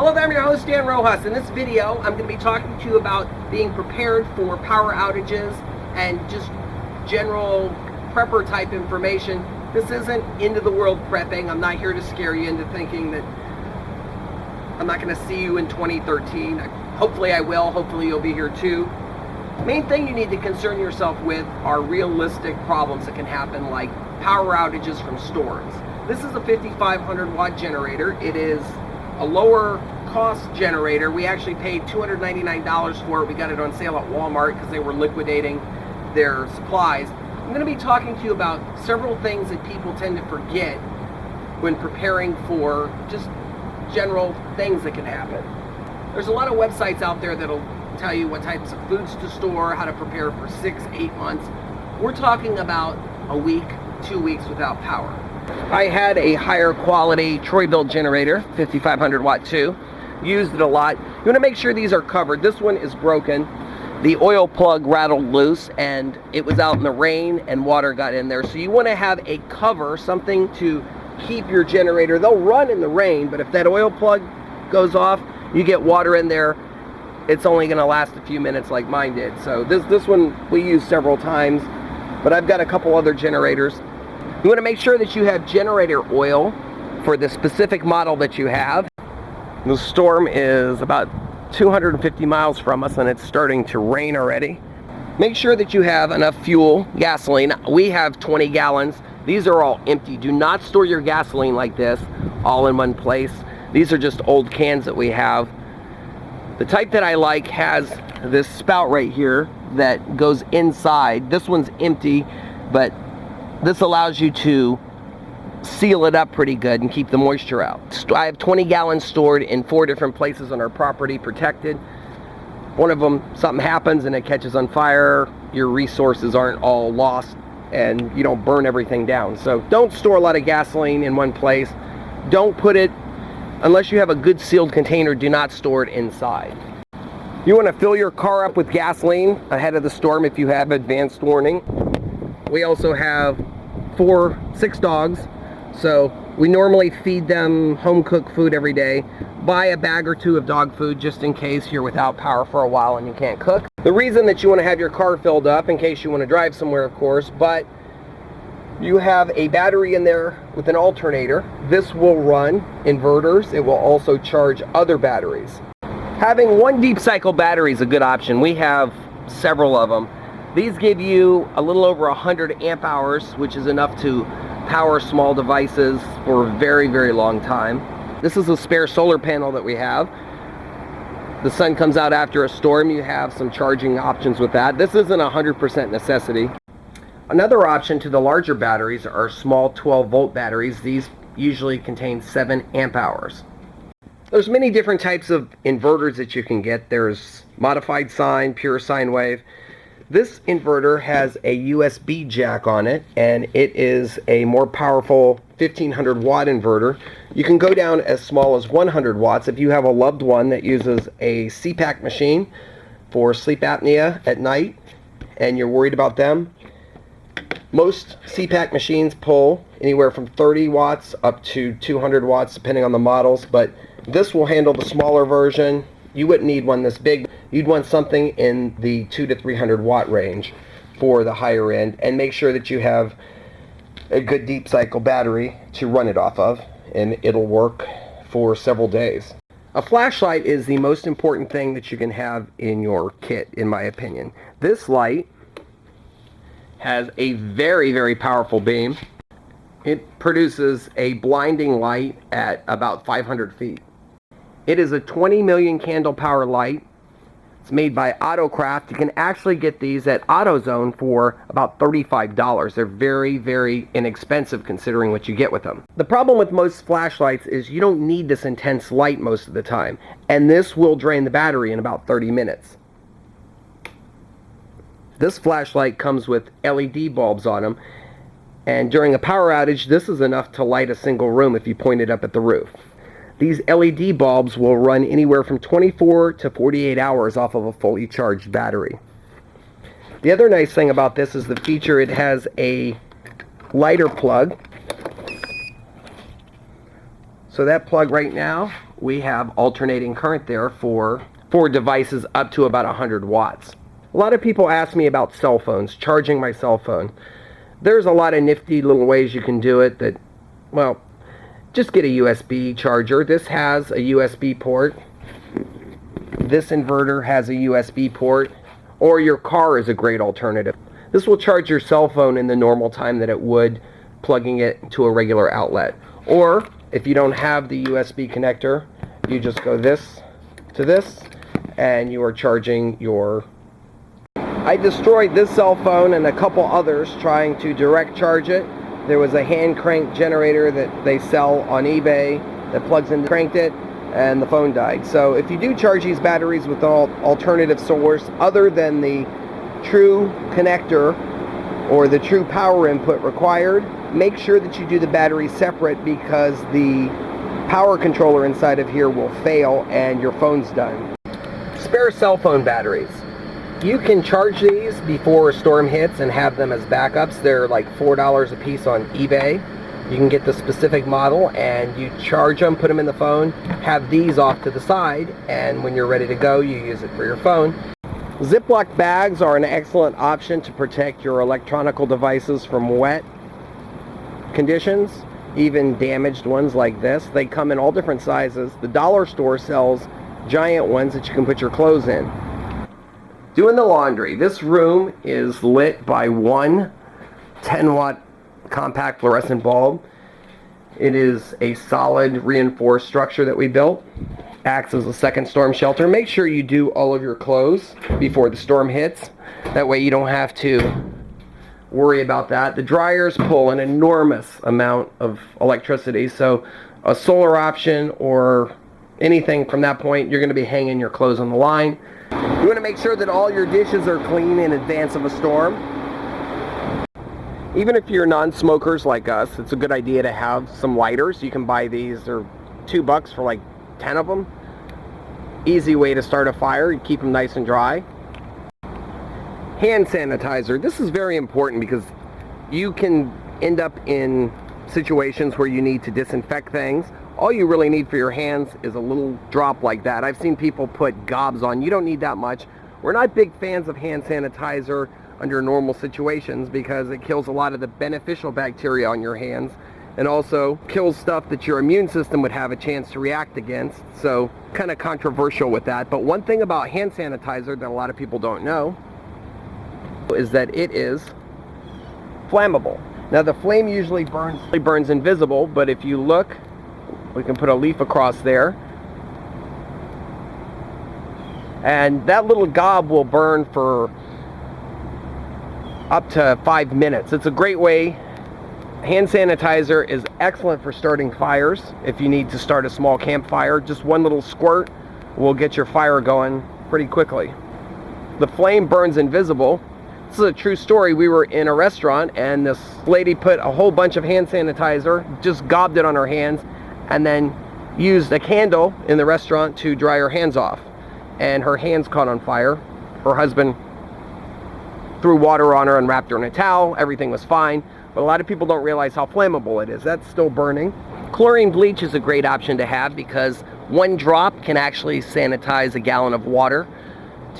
Hello there, I'm your host Dan Rojas. In this video, I'm going to be talking to you about being prepared for power outages and just general prepper type information. This isn't end of the world prepping. I'm not here to scare you into thinking that I'm not going to see you in 2013. Hopefully I will. Hopefully you'll be here too. Main thing you need to concern yourself with are realistic problems that can happen, like power outages from storms. This is a 5,500 watt generator. It is a lower cost generator. We actually paid $299 for it. We got it on sale at Walmart because they were liquidating their supplies. I'm going to be talking to you about several things that people tend to forget when preparing for just general things that can happen. There's a lot of websites out there that'll tell you what types of foods to store, how to prepare for 6-8 months. We're talking about a week, 2 weeks without power. I had a higher quality Troy-Bilt generator, 5,500 watt too. Used it a lot. You want to make sure these are covered. This one is broken. The oil plug rattled loose and it was out in the rain and water got in there. So you want to have a cover, something to keep your generator. They'll run in the rain, but if that oil plug goes off, you get water in there, it's only going to last a few minutes like mine did. So this one we used several times, but I've got a couple other generators. You want to make sure that you have generator oil for the specific model that you have. The storm is about 250 miles from us and it's starting to rain already. Make sure that you have enough fuel, gasoline. We have 20 gallons. These are all empty. Do not store your gasoline like this all in one place. These are just old cans that we have. The type that I like has this spout right here that goes inside. This one's empty, but this allows you to seal it up pretty good and keep the moisture out. I have 20 gallons stored in 4 different places on our property, protected. One of them, something happens and it catches on fire, your resources aren't all lost and you don't burn everything down. So don't store a lot of gasoline in one place. Don't put it, unless you have a good sealed container, do not store it inside. You want to fill your car up with gasoline ahead of the storm if you have advanced warning. We also have 6 dogs, so we normally feed them home cooked food every day. Buy a bag or 2 of dog food just in case you're without power for a while and you can't cook. The reason that you want to have your car filled up, in case you want to drive somewhere of course, but you have a battery in there with an alternator. This will run inverters. It will also charge other batteries. Having one deep cycle battery is a good option. We have several of them. These give you a little over 100 amp hours, which is enough to power small devices for a very, very long time. This is a spare solar panel that we have. The sun comes out after a storm. You have some charging options with that. This isn't 100% necessity. Another option to the larger batteries are small 12-volt batteries. These usually contain 7 amp hours. There's many different types of inverters that you can get. There's modified sine, pure sine wave. This inverter has a USB jack on it, and it is a more powerful 1,500 watt inverter. You can go down as small as 100 watts if you have a loved one that uses a CPAP machine for sleep apnea at night and you're worried about them. Most CPAP machines pull anywhere from 30 watts up to 200 watts depending on the models, but this will handle the smaller version. You wouldn't need one this big. You'd want something in the 200 to 300 watt range for the higher end, and make sure that you have a good deep cycle battery to run it off of, and it'll work for several days. A flashlight is the most important thing that you can have in your kit, in my opinion. This light has a very, very powerful beam. It produces a blinding light at about 500 feet. It is a 20 million candle power light. It's made by Autocraft. You can actually get these at AutoZone for about $35. They're very, very inexpensive considering what you get with them. The problem with most flashlights is you don't need this intense light most of the time, and this will drain the battery in about 30 minutes. This flashlight comes with LED bulbs on them, and during a power outage, this is enough to light a single room if you point it up at the roof. These LED bulbs will run anywhere from 24 to 48 hours off of a fully charged battery. The other nice thing about this is the feature. It has a lighter plug So that plug right now, we have alternating current there for devices up to about 100 watts. A lot of people ask me about cell phones, charging my cell phone. There's a lot of nifty little ways you can do it that, well, just get a USB charger. This has a USB port. This inverter has a USB port, or your car is a great alternative. This will charge your cell phone in the normal time that it would plugging it to a regular outlet. Or if you don't have the USB connector, you just go this to this and you are charging your... I destroyed this cell phone and a couple others trying to direct charge it. There was a hand crank generator that they sell on eBay that plugs in, cranked it, and the phone died. So if you do charge these batteries with an alternative source other than the true connector or the true power input required, make sure that you do the battery separate, because the power controller inside of here will fail and your phone's done. Spare cell phone batteries. You can charge these before a storm hits and have them as backups. They're like $4 a piece on eBay. You can get the specific model and you charge them, put them in the phone, have these off to the side, and when you're ready to go, you use it for your phone. Ziploc bags are an excellent option to protect your electronic devices from wet conditions, even damaged ones like this. They come in all different sizes. The dollar store sells giant ones that you can put your clothes in. Doing the laundry. This room is lit by one 10-watt compact fluorescent bulb. It is a solid reinforced structure that we built. Acts as a second storm shelter. Make sure you do all of your clothes before the storm hits. That way you don't have to worry about that. The dryers pull an enormous amount of electricity, so a solar option or anything from that point, you're going to be hanging your clothes on the line. You want to make sure that all your dishes are clean in advance of a storm. Even if you're non-smokers like us, it's a good idea to have some lighters. You can buy these. They're $2 for like 10 of them. Easy way to start a fire. You keep them nice and dry. Hand sanitizer. This is very important because you can end up in situations where you need to disinfect things. All you really need for your hands is a little drop like that. I've seen people put gobs on. You don't need that much. We're not big fans of hand sanitizer under normal situations because it kills a lot of the beneficial bacteria on your hands and also kills stuff that your immune system would have a chance to react against. So kind of controversial with that. But one thing about hand sanitizer that a lot of people don't know is that it is flammable. Now the flame usually burns invisible, but if you look, we can put a leaf across there, and that little gob will burn for up to 5 minutes. It's a great way. Hand sanitizer is excellent for starting fires. If you need to start a small campfire, just one little squirt will get your fire going pretty quickly. The flame burns invisible. This is a true story. We were in a restaurant and this lady put a whole bunch of hand sanitizer, just gobbed it on her hands, and then used a candle in the restaurant to dry her hands off. And her hands caught on fire. Her husband threw water on her and wrapped her in a towel. Everything was fine. But a lot of people don't realize how flammable it is. That's still burning. Chlorine bleach is a great option to have because one drop can actually sanitize a gallon of water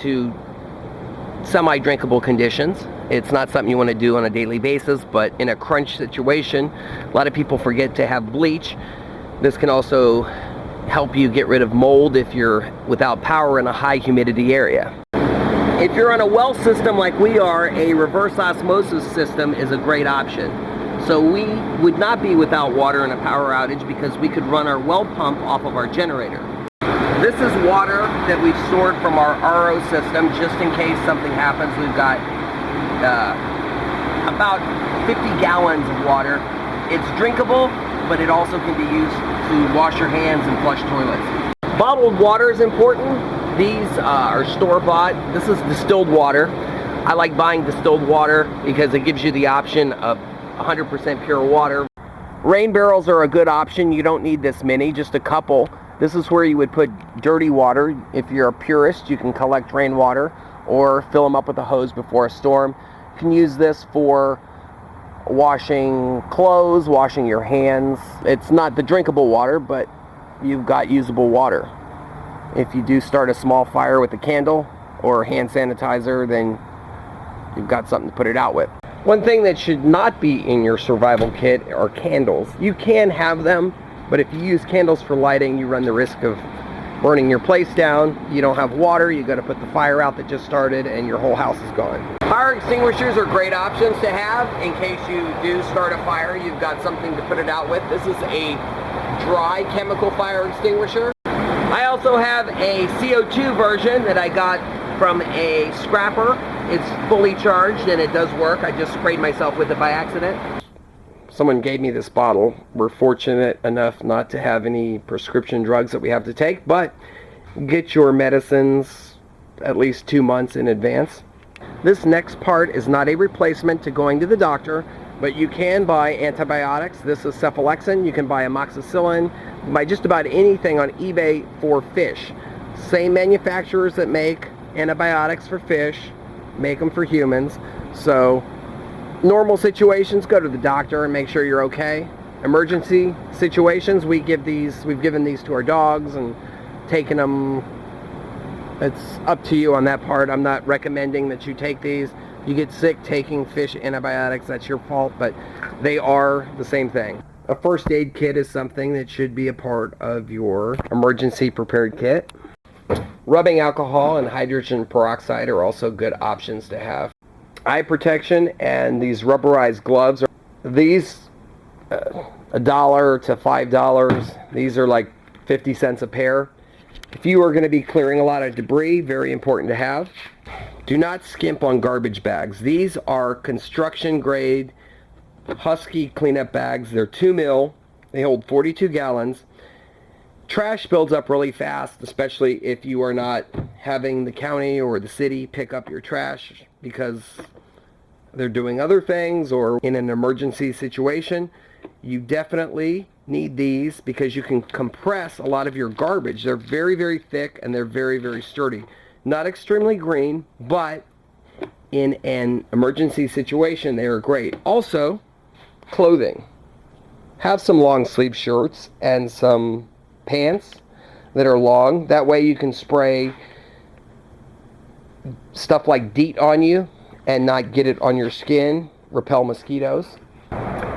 to semi-drinkable conditions. It's not something you want to do on a daily basis, but in a crunch situation, a lot of people forget to have bleach. This can also help you get rid of mold if you're without power in a high humidity area. If you're on a well system like we are, a reverse osmosis system is a great option. So we would not be without water in a power outage because we could run our well pump off of our generator. This is water that we've stored from our RO system just in case something happens. We've got about 50 gallons of water. It's drinkable, but it also can be used to wash your hands and flush toilets. Bottled water is important. These are store-bought. This is distilled water. I like buying distilled water because it gives you the option of 100% pure water. Rain barrels are a good option. You don't need this many, just a couple. This is where you would put dirty water. If you're a purist, you can collect rainwater or fill them up with a hose before a storm. You can use this for washing clothes, washing your hands. It's not the drinkable water, but you've got usable water. If you do start a small fire with a candle or hand sanitizer, then you've got something to put it out with. One thing that should not be in your survival kit are candles. You can have them, but if you use candles for lighting, you run the risk of burning your place down. You don't have water, you got to put the fire out that just started, and your whole house is gone. Fire extinguishers are great options to have in case you do start a fire. You've got something to put it out with. This is a dry chemical fire extinguisher. I also have a CO2 version that I got from a scrapper. It's fully charged and it does work. I just sprayed myself with it by accident. Someone gave me this bottle. We're fortunate enough not to have any prescription drugs that we have to take, but get your medicines at least 2 months in advance. This next part is not a replacement to going to the doctor, but you can buy antibiotics. This is cephalexin. You can buy amoxicillin, buy just about anything on eBay for fish. Same manufacturers that make antibiotics for fish make them for humans. So normal situations, go to the doctor and make sure you're okay. Emergency situations, we've given these to our dogs and taken them. It's up to you on that part. I'm not recommending that you take these. If you get sick taking fish antibiotics, that's your fault, but they are the same thing. A first aid kit is something that should be a part of your emergency prepared kit. Rubbing alcohol and hydrogen peroxide are also good options to have. Eye protection and these rubberized gloves. These $1 to $5. These are like 50 cents a pair. If you are going to be clearing a lot of debris, very important to have. Do not skimp on garbage bags. These are construction grade Husky cleanup bags. They're 2 mil. They hold 42 gallons. Trash builds up really fast, especially if you are not having the county or the city pick up your trash because they're doing other things or in an emergency situation. You definitely need these because you can compress a lot of your garbage. They're very, very thick and they're very, very sturdy. Not extremely green, but in an emergency situation, they are great. Also, clothing. Have some long sleeve shirts and some pants that are long. That way you can spray stuff like DEET on you and not get it on your skin, repel mosquitoes.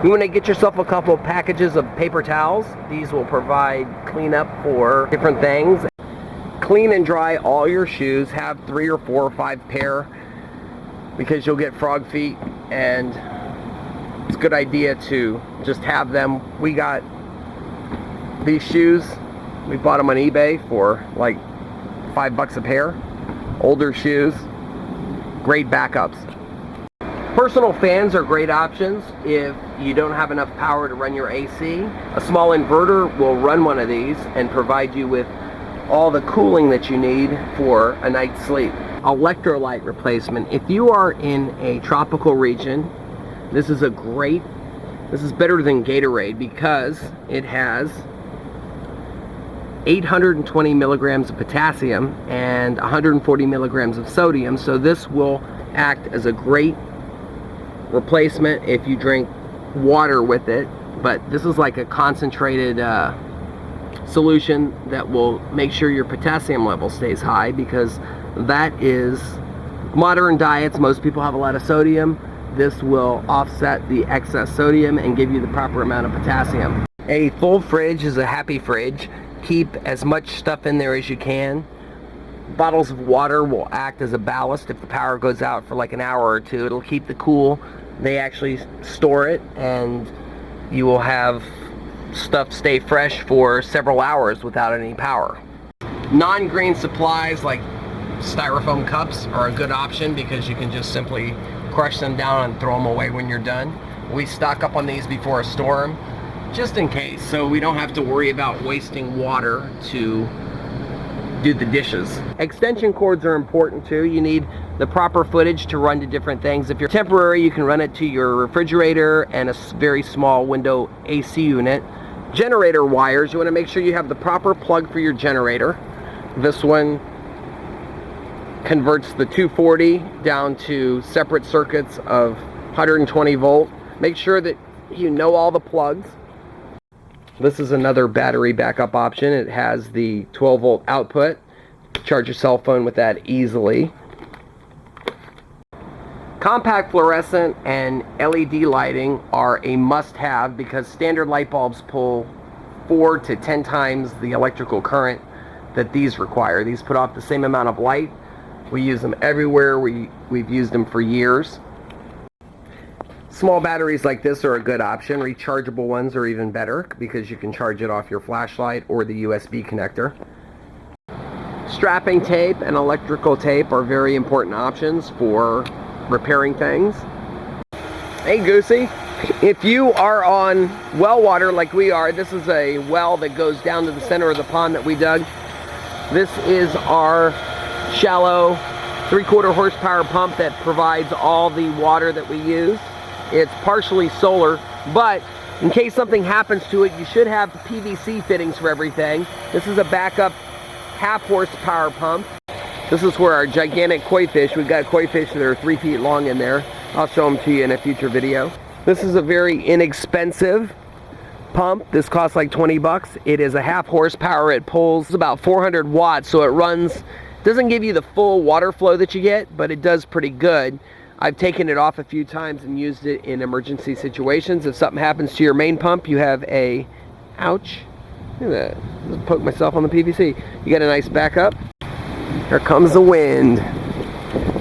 You want to get yourself a couple of packages of paper towels. These will provide cleanup for different things. Clean and dry all your shoes. Have 3 or 4 or 5 pair because you'll get frog feet, and it's a good idea to just have them. We got these shoes. We bought them on eBay for like $5 a pair. Older shoes. Great backups. Personal fans are great options if you don't have enough power to run your AC. A small inverter will run one of these and provide you with all the cooling that you need for a night's sleep. Electrolyte replacement. If you are in a tropical region, this is better than Gatorade because it has 820 milligrams of potassium and 140 milligrams of sodium. So this will act as a great replacement if you drink water with it, but this is like a concentrated solution that will make sure your potassium level stays high, because that is modern diets. Most people have a lot of sodium. This will offset the excess sodium and give you the proper amount of potassium. A full fridge is a happy fridge. Keep as much stuff in there as you can. Bottles of water will act as a ballast if the power goes out for like an hour or two. It'll keep the cool. They actually store it, and you will have stuff stay fresh for several hours without any power. Non-green supplies like styrofoam cups are a good option because you can just simply crush them down and throw them away when you're done. We stock up on these before a storm just in case, so we don't have to worry about wasting water to do the dishes. Extension cords are important too. You need the proper footage to run to different things. If you're temporary, you can run it to your refrigerator and a very small window AC unit. Generator wires, you want to make sure you have the proper plug for your generator. This one converts the 240 down to separate circuits of 120 volt. Make sure that you know all the plugs. This is another battery backup option. It has the 12-volt output. Charge your cell phone with that easily. Compact fluorescent and LED lighting are a must-have because standard light bulbs pull 4 to 10 times the electrical current that these require. These put off the same amount of light. We use them everywhere. We've used them for years. Small batteries like this are a good option. Rechargeable ones are even better because you can charge it off your flashlight or the USB connector. Strapping tape and electrical tape are very important options for repairing things. Hey Goosey, if you are on well water like we are, this is a well that goes down to the center of the pond that we dug. This is our shallow 3/4 horsepower pump that provides all the water that we use. It's partially solar, but in case something happens to it, you should have PVC fittings for everything. This is a backup 1/2 horsepower pump. This is where our gigantic koi fish, we've got koi fish that are 3 feet long in there. I'll show them to you in a future video. This is a very inexpensive pump. This costs like 20 bucks. It is a 1/2 horsepower. It pulls about 400 watts, so it runs, doesn't give you the full water flow that you get, but it does pretty good. I've taken it off a few times and used it in emergency situations. If something happens to your main pump, you have a, ouch, look at that, just poked myself on the PVC. You got a nice backup. Here comes the wind.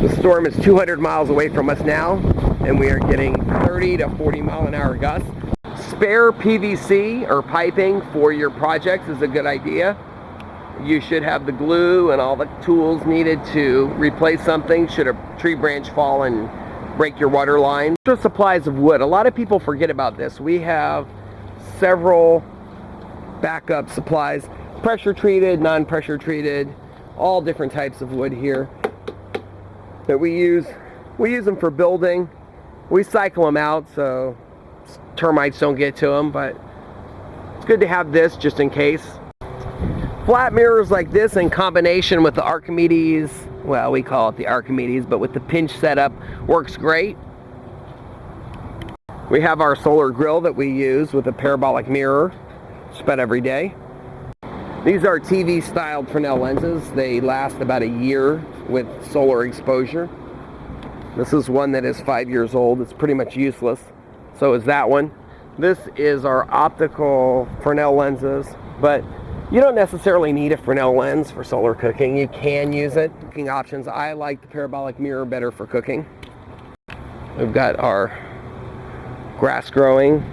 The storm is 200 miles away from us now, and we are getting 30 to 40 mile an hour gusts. Spare PVC or piping for your projects is a good idea. You should have the glue and all the tools needed to replace something should a tree branch fall and break your water line. Extra supplies of wood. A lot of people forget about this. We have several backup supplies, pressure treated, non-pressure treated, all different types of wood here that we use. We use them for building. We cycle them out so termites don't get to them, but it's good to have this just in case. Flat mirrors like this in combination with the Archimedes, well, we call it the Archimedes, but with the pinch setup works great. We have our solar grill that we use with a parabolic mirror, just about every day. These are TV styled Fresnel lenses. They last about a year with solar exposure. This is one that is 5 years old. It's pretty much useless. So is that one. This is our optical Fresnel lenses, but you don't necessarily need a Fresnel lens for solar cooking. You can use it. Cooking options. I like the parabolic mirror better for cooking. We've got our grass growing.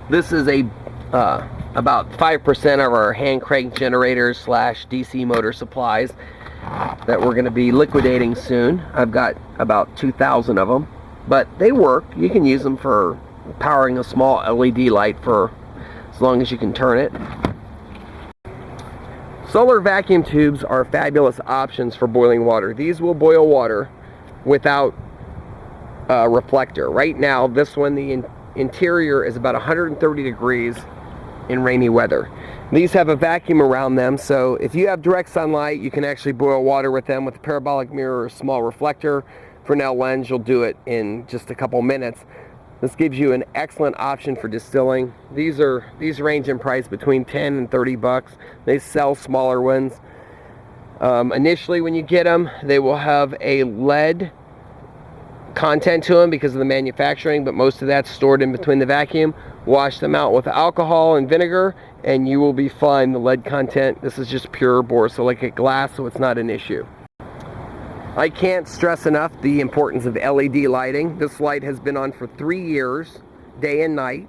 This is a about 5% of our hand crank generators / DC motor supplies that we're going to be liquidating soon. I've got about 2,000 of them, but they work. You can use them for powering a small LED light for as long as you can turn it. Solar vacuum tubes are fabulous options for boiling water. These will boil water without a reflector. Right now, this one, the interior is about 130 degrees in rainy weather. These have a vacuum around them, so if you have direct sunlight, you can actually boil water with them. With a parabolic mirror or a small reflector, Fresnel lens, you'll do it in just a couple minutes. This gives you an excellent option for distilling. These range in price between 10 and 30 bucks. They sell smaller ones. Initially when you get them, they will have a lead content to them because of the manufacturing, but most of that's stored in between the vacuum. Wash them out with alcohol and vinegar and you will be fine. The lead content, this is just pure borosilicate glass, so it's not an issue. I can't stress enough the importance of LED lighting. This light has been on for 3 years, day and night,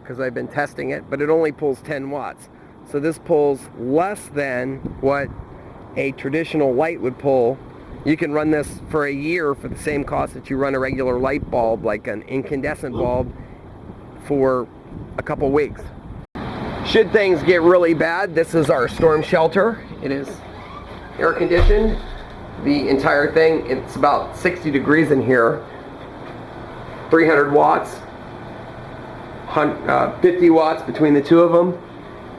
because I've been testing it, but it only pulls 10 watts. So this pulls less than what a traditional light would pull. You can run this for a year for the same cost that you run a regular light bulb, like an incandescent bulb, for a couple weeks. Should things get really bad, this is our storm shelter. It is air conditioned. The entire thing, it's about 60 degrees in here, 300 watts, 50 watts between the two of them.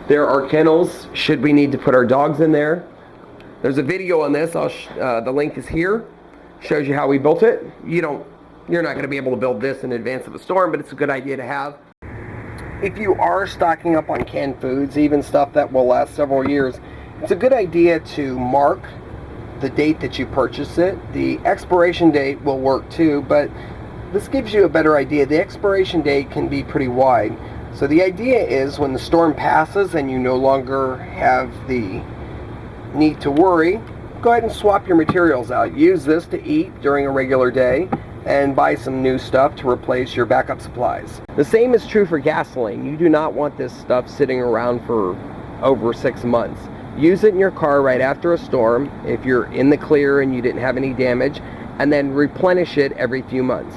There are kennels, should we need to put our dogs in there. There's a video on this, the link is here. Shows you how we built it. You're not going to be able to build this in advance of a storm, but it's a good idea to have. If you are stocking up on canned foods, even stuff that will last several years, it's a good idea to mark the date that you purchase it. The expiration date will work too, but this gives you a better idea. The expiration date can be pretty wide. So the idea is when the storm passes and you no longer have the need to worry, go ahead and swap your materials out. Use this to eat during a regular day and buy some new stuff to replace your backup supplies. The same is true for gasoline. You do not want this stuff sitting around for over 6 months. Use it in your car right after a storm if you're in the clear and you didn't have any damage, and then replenish it every few months.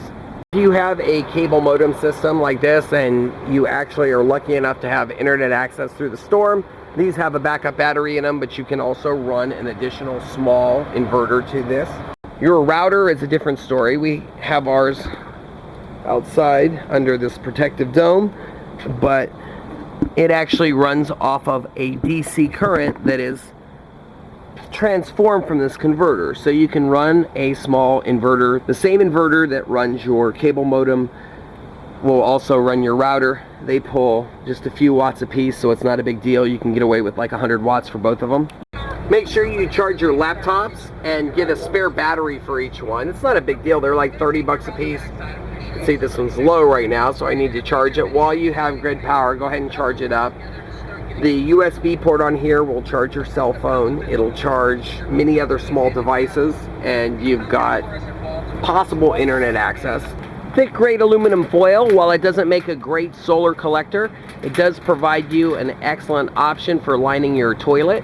If you have a cable modem system like this and you actually are lucky enough to have internet access through the storm, these have a backup battery in them, but you can also run an additional small inverter to this. Your router is a different story. We have ours outside under this protective dome, but it actually runs off of a DC current that is transformed from this converter. So you can run a small inverter. The same inverter that runs your cable modem will also run your router. They pull just a few watts a piece, so it's not a big deal. You can get away with like 100 watts for both of them. Make sure you charge your laptops and get a spare battery for each one. It's not a big deal. They're like 30 bucks a piece. See, this one's low right now, so I need to charge it. While you have grid power, go ahead and charge it up. The USB port on here will charge your cell phone. It'll charge many other small devices, and you've got possible internet access. Thick grade aluminum foil, while it doesn't make a great solar collector, it does provide you an excellent option for lining your toilet.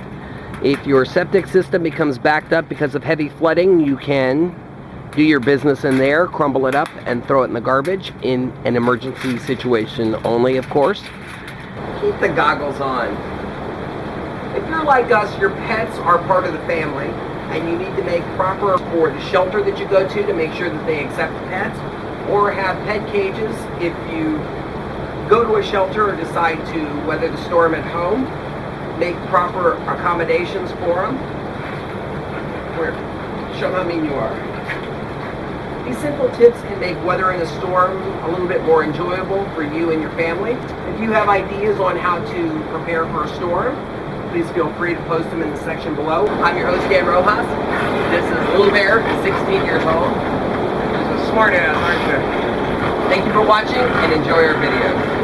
If your septic system becomes backed up because of heavy flooding, you can do your business in there, crumble it up, and throw it in the garbage in an emergency situation only, of course. Keep the goggles on. If you're like us, your pets are part of the family, and you need to make proper for the shelter that you go to make sure that they accept pets, or have pet cages if you go to a shelter or decide to weather the storm at home. Make proper accommodations for them. Show how mean you are. These simple tips can make weathering a storm a little bit more enjoyable for you and your family. If you have ideas on how to prepare for a storm, please feel free to post them in the section below. I'm your host, Dan Rojas. This is Little Bear, 16 years old. He's a smart ass, aren't you? Thank you for watching and enjoy our videos.